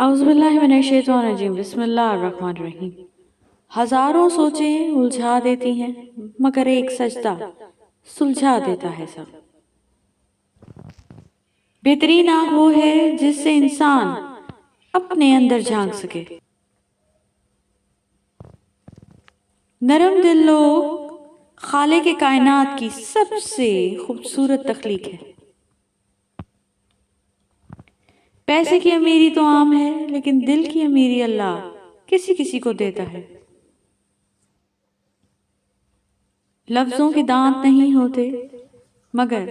اعوذ باللہ من الشیطان الرجیم، بسم اللہ الرحمن الرحیم۔ ہزاروں سوچیں الجھا دیتی ہیں مگر ایک سجدہ سلجھا دیتا ہے سب۔ بہترین آنکھ وہ ہے جس سے انسان اپنے اندر جھانک سکے۔ نرم دل لوگ خالق کائنات کی سب سے خوبصورت تخلیق ہے۔ پیسے کی امیری تو عام ہے لیکن دل کی امیری اللہ کسی کسی کو دیتا ہے۔ لفظوں کے دانت نہیں ہوتے مگر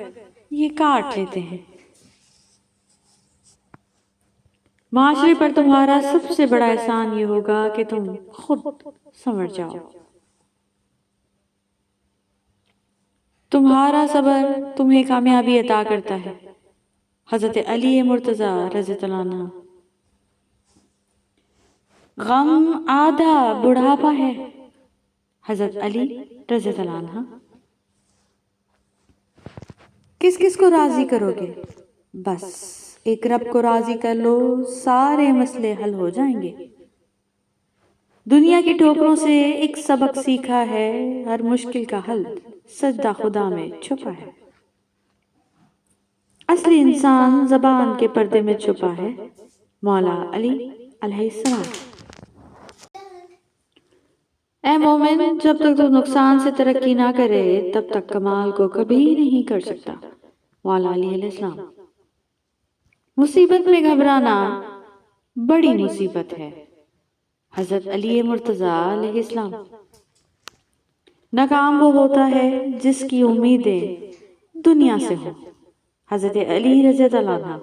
یہ کاٹ لیتے ہیں۔ معاشرے پر تمہارا سب سے بڑا احسان یہ ہوگا کہ تم خود سنور جاؤ۔ تمہارا صبر تمہیں کامیابی عطا کرتا ہے۔ حضرت علی مرتضیٰ رضی اللہ عنہ۔ غم آدھا بڑھاپا ہے، حضرت علی رضی اللہ عنہ۔ کس کس کو راضی کرو گے؟ بس ایک رب کو راضی کر لو، سارے مسئلے حل ہو جائیں گے۔ دنیا کی ٹھوکروں سے ایک سبق سیکھا ہے، ہر مشکل کا حل سجدہ خدا میں چھپا ہے۔ اصلی انسان زبان کے پردے میں چھپا ہے، مولا علی علیہ السلام۔ اے مومن، جب تک تو نقصان سے ترقی نہ کرے تب تک کمال کو کبھی نہیں کر سکتا، مولا علی علیہ السلام۔ مصیبت میں گھبرانا بڑی مصیبت ہے، حضرت علی مرتضیٰ علیہ السلام۔ ناکام وہ ہوتا ہے جس کی امیدیں دنیا سے ہوں، حضرت علی رضی اللہ عنہ۔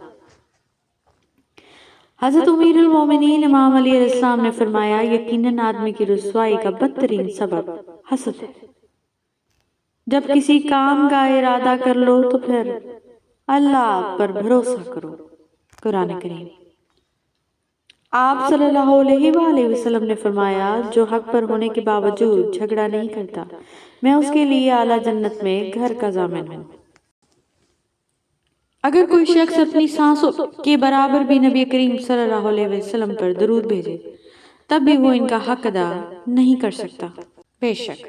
حضرت امیر المومنین امام علی علیہ السلام نے فرمایا، یقیناً آدمی کی رسوائی کا بدترین سبب حسد ہے۔ جب کسی کام کا ارادہ کر لو تو پھر اللہ پر بھروسہ کرو، قرآن کریم۔ آپ صلی اللہ علیہ وآلہ وسلم نے فرمایا، جو حق پر ہونے کے باوجود جھگڑا نہیں کرتا میں اس کے لیے اعلیٰ جنت میں گھر کا ضامن ہوں۔ اگر کوئی شخص اپنی سانسوں کے برابر بھی نبی کریم صلی اللہ علیہ وسلم پر درود بھیجے تب بھی وہ ان کا حق ادا نہیں کر سکتا۔ بے شک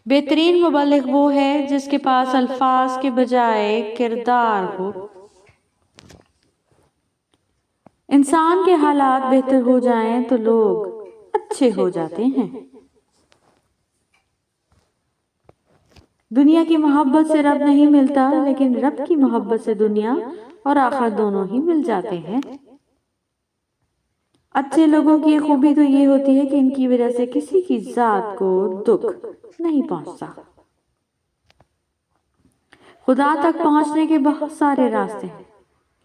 بہترین مبلغ وہ ہے جس کے پاس الفاظ کے بجائے کردار ہو۔ انسان کے حالات بہتر ہو جائیں تو لوگ اچھے ہو جاتے ہیں۔ دنیا کی محبت سے رب نہیں ملتا لیکن رب کی محبت سے دنیا اور آخرت دونوں ہی مل جاتے ہیں۔ اچھے لوگوں کی خوبی تو یہ ہوتی ہے کہ ان کی وجہ سے کسی کی ذات کو دکھ نہیں پہنچتا۔ خدا تک پہنچنے کے بہت سارے راستے ہیں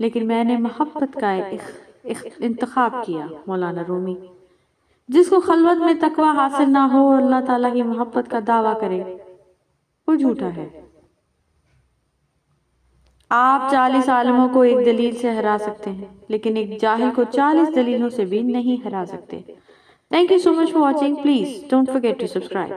لیکن میں نے محبت کا انتخاب کیا، مولانا رومی۔ جس کو خلوت میں تقوی حاصل نہ ہو اور اللہ تعالیٰ کی محبت کا دعویٰ کرے وہ جھوٹا ہے۔ آپ 40 عالموں کو ایک دلیل سے ہرا سکتے ہیں لیکن ایک جاہل کو 40 دلیلوں سے بھی نہیں ہرا سکتے۔ Thank you so much for watching. Please don't forget to subscribe.